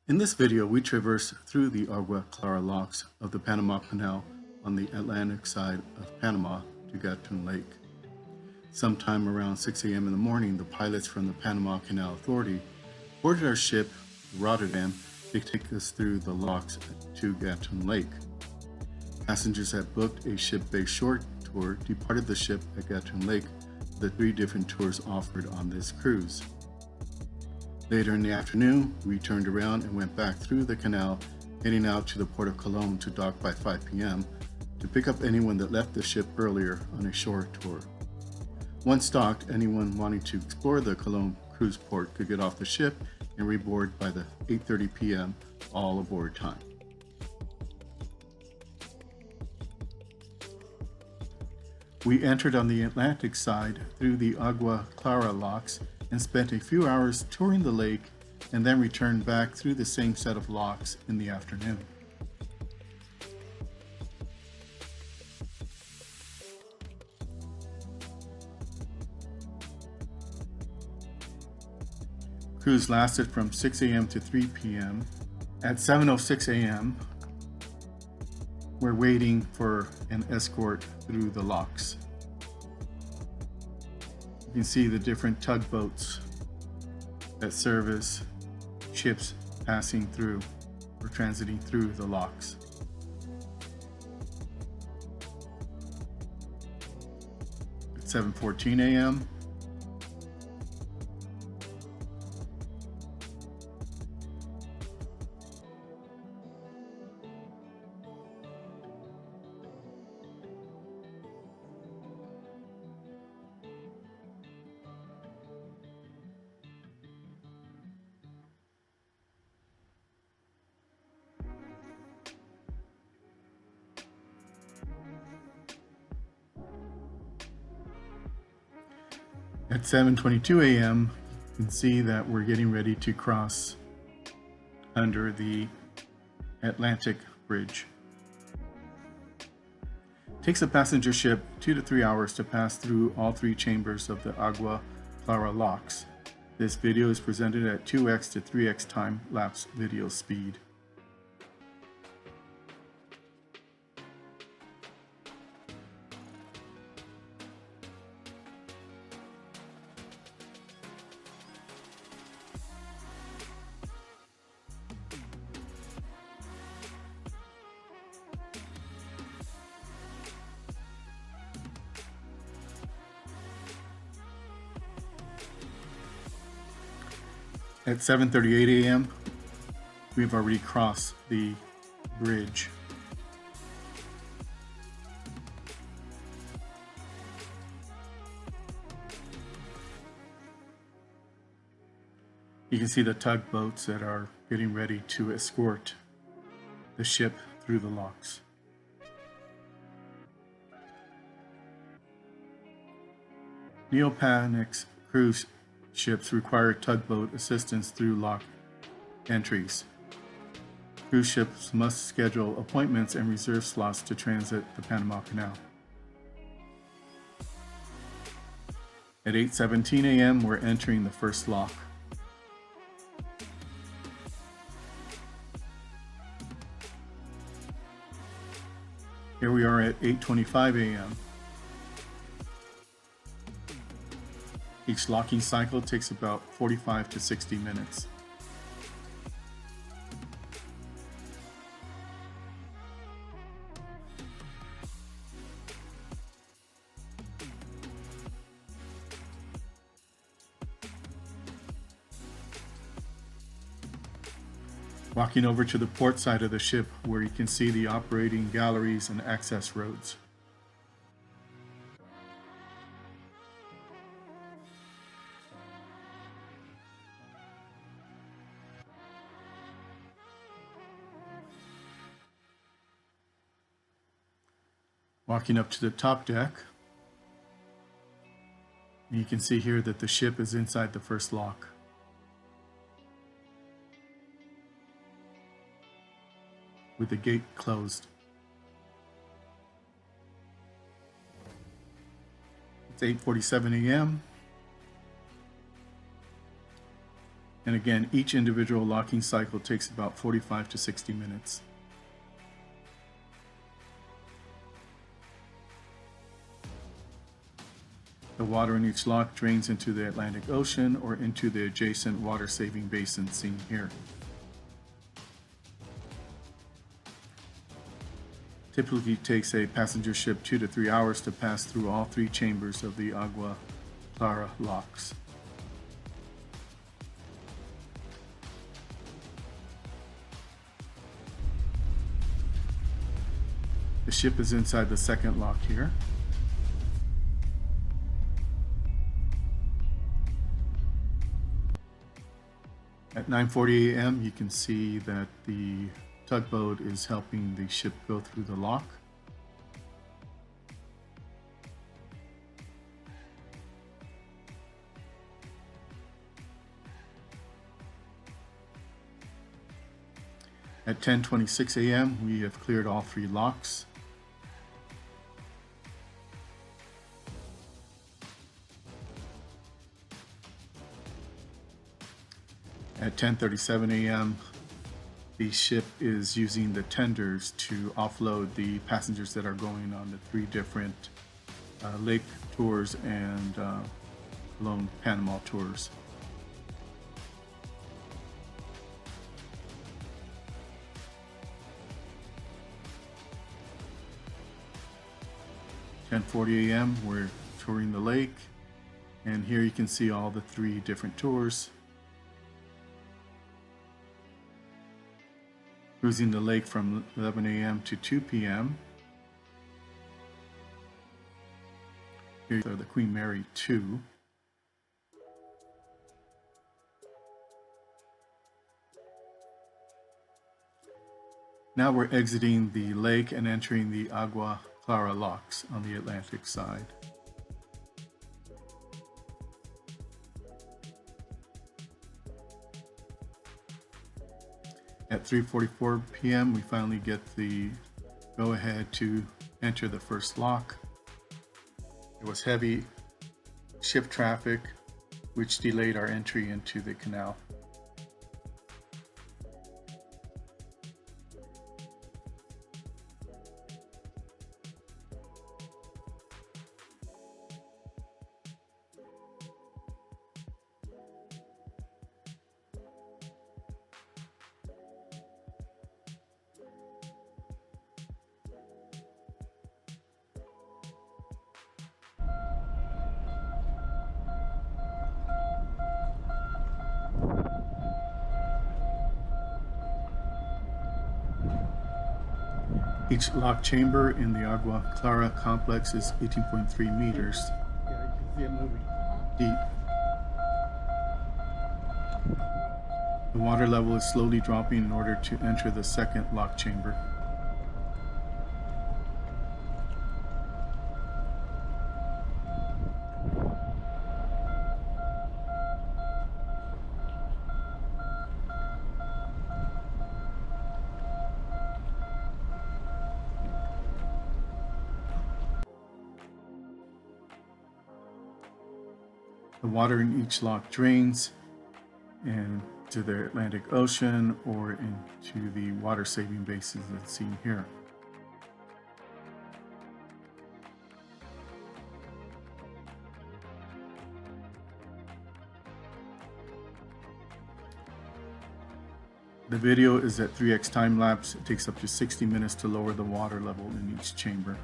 In this video, we traverse through the Agua Clara Locks of the Panama Canal on the Atlantic side of Panama to Gatún Lake. Sometime around 6 a.m. in the morning, the pilots from the Panama Canal Authority boarded our ship, Rotterdam, to take us through the locks to Gatún Lake. Passengers that booked a ship-based short tour departed the ship at Gatún Lake for the 3 different tours offered on this cruise. Later in the afternoon, we turned around and went back through the canal, heading out to the port of Colón to dock by 5 p.m. to pick up anyone that left the ship earlier on a shore tour. Once docked, anyone wanting to explore the Colón cruise port could get off the ship and reboard by the 8:30 p.m. all aboard time. We entered on the Atlantic side through the Agua Clara Locks and spent a few hours touring the lake and then returned back through the same set of locks in the afternoon. Cruise lasted from 6 a.m. to 3 p.m. At 7:06 a.m., we're waiting for an escort through the locks. You can see the different tugboats that service ships passing through or transiting through the locks. At 7:14 a.m., at 7:22 a.m., you can see that we're getting ready to cross under the Atlantic Bridge. It takes a passenger ship 2 to 3 hours to pass through all 3 chambers of the Agua Clara Locks. This video is presented at 2x to 3x time-lapse video speed. At 7:38 a.m., we've already crossed the bridge. You can see the tugboats that are getting ready to escort the ship through the locks. Neopanix cruise ships require tugboat assistance through lock entries. Cruise ships must schedule appointments and reserve slots to transit the Panama Canal. At 8:17 a.m., we're entering the first lock. Here we are at 8:25 a.m. Each locking cycle takes about 45 to 60 minutes. Walking over to the port side of the ship where you can see the operating galleries and access roads. Walking up to the top deck, and you can see here that the ship is inside the first lock. With the gate closed. It's 8:47 a.m. And again, each individual locking cycle takes about 45 to 60 minutes. The water in each lock drains into the Atlantic Ocean or into the adjacent water-saving basin seen here. Typically takes a passenger ship 2 to 3 hours to pass through all 3 chambers of the Agua Clara Locks. The ship is inside the second lock here. At 9:40 a.m. you can see that the tugboat is helping the ship go through the lock. At 10:26 a.m. we have cleared all 3 locks. At 10:37 a.m. the ship is using the tenders to offload the passengers that are going on the 3 different lake tours and Colón, Panama tours. At 10:40 a.m. we're touring the lake, and here you can see all the 3 different tours. Cruising the lake from 11 a.m. to 2 p.m. Here are the Queen Mary 2. Now we're exiting the lake and entering the Agua Clara Locks on the Atlantic side. At 3:44 p.m. we finally get the go-ahead to enter the first lock. There was heavy ship traffic which delayed our entry into the canal. Each lock chamber in the Agua Clara complex is 18.3 meters deep. The water level is slowly dropping in order to enter the second lock chamber. The water in each lock drains into the Atlantic Ocean or into the water-saving basins that's seen here. The video is at 3x time lapse. It takes up to 60 minutes to lower the water level in each chamber.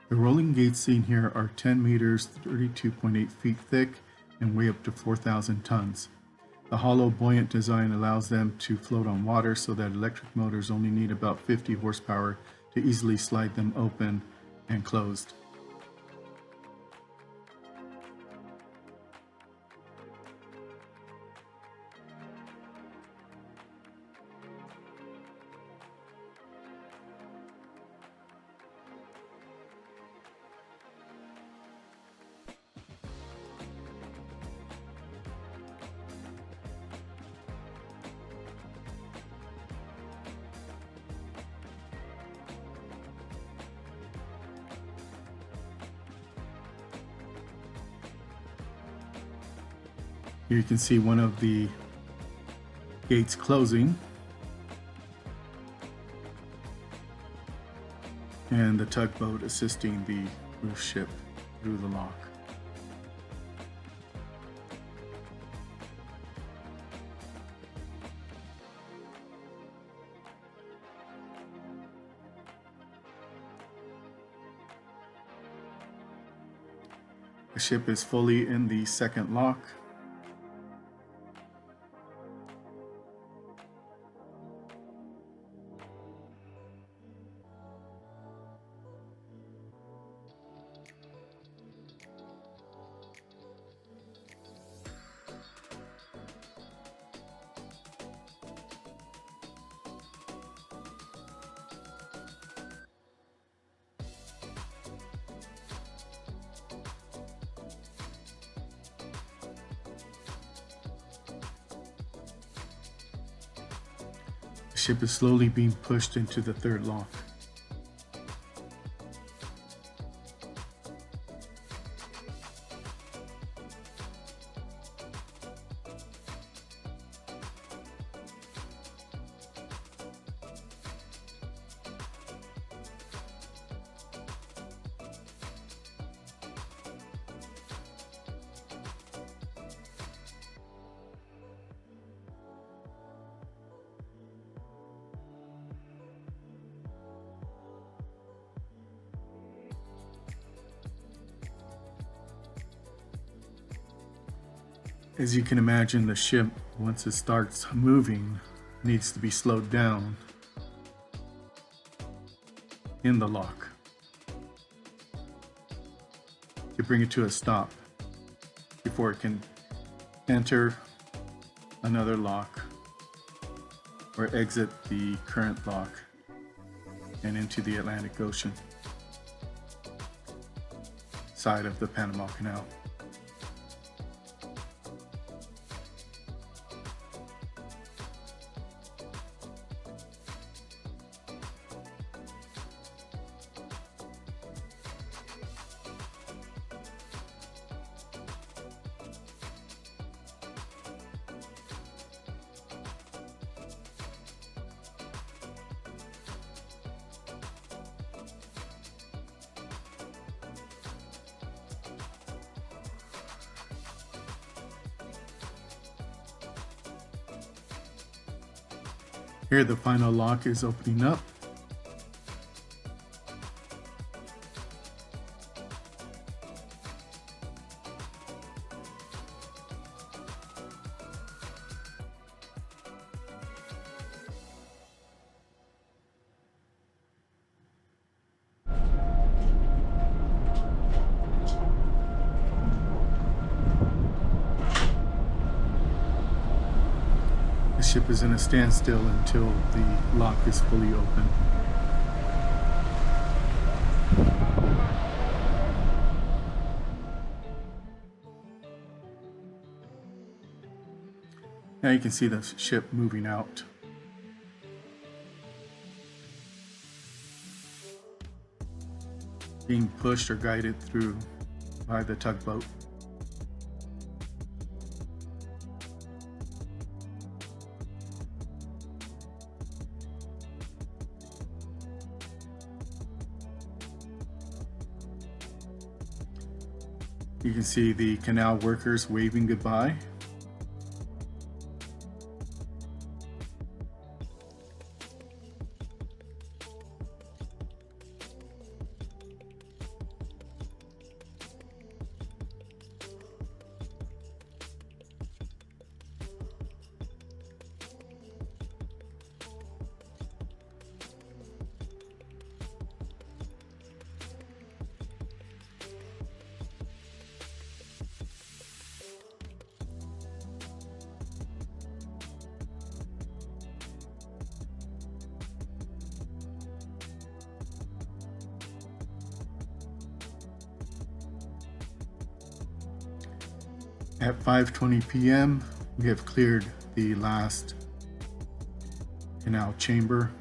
The rolling gates seen here are 10 meters, 32.8 feet thick, and weigh up to 4,000 tons. The hollow buoyant design allows them to float on water so that electric motors only need about 50 horsepower to easily slide them open and closed. Here you can see one of the gates closing and the tugboat assisting the cruise ship through the lock. The ship is fully in the second lock. The ship is slowly being pushed into the third lock. As you can imagine, the ship, once it starts moving, needs to be slowed down in the lock to bring it to a stop before it can enter another lock or exit the current lock and into the Atlantic Ocean side of the Panama Canal. Here the final lock is opening up. The ship is in a standstill until the lock is fully open. Now you can see the ship moving out. Being pushed or guided through by the tugboat. You can see the canal workers waving goodbye. At 5:20 p.m., we have cleared the last canal chamber.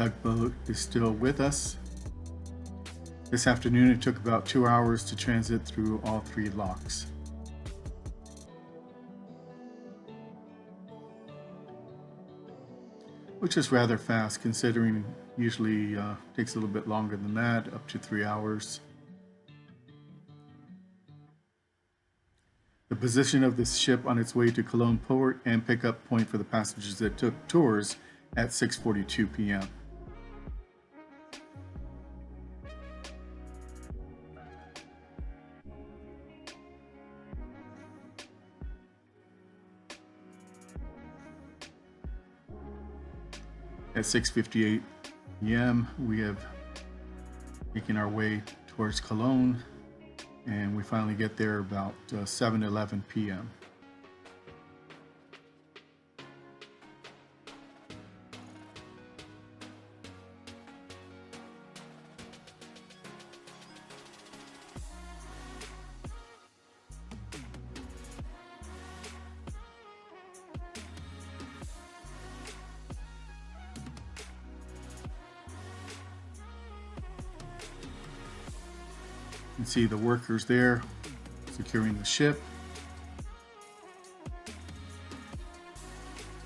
tugboat is still with us. This afternoon it took about 2 hours to transit through all 3 locks. Which is rather fast considering usually takes a little bit longer than that, up to 3 hours. The position of this ship on its way to Colón port and pickup point for the passengers that took tours at 6:42 p.m. At 6:58 p.m. we have taken our way towards Colón, and we finally get there about 7:11 p.m. You can see the workers there securing the ship.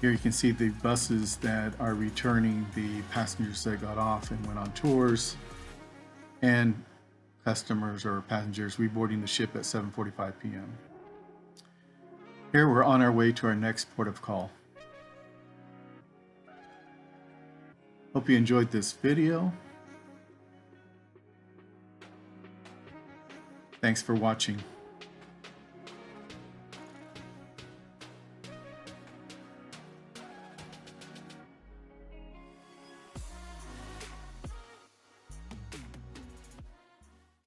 Here you can see the buses that are returning the passengers that got off and went on tours, and customers or passengers reboarding the ship at 7:45 p.m. Here we're on our way to our next port of call. Hope you enjoyed this video. Thanks for watching.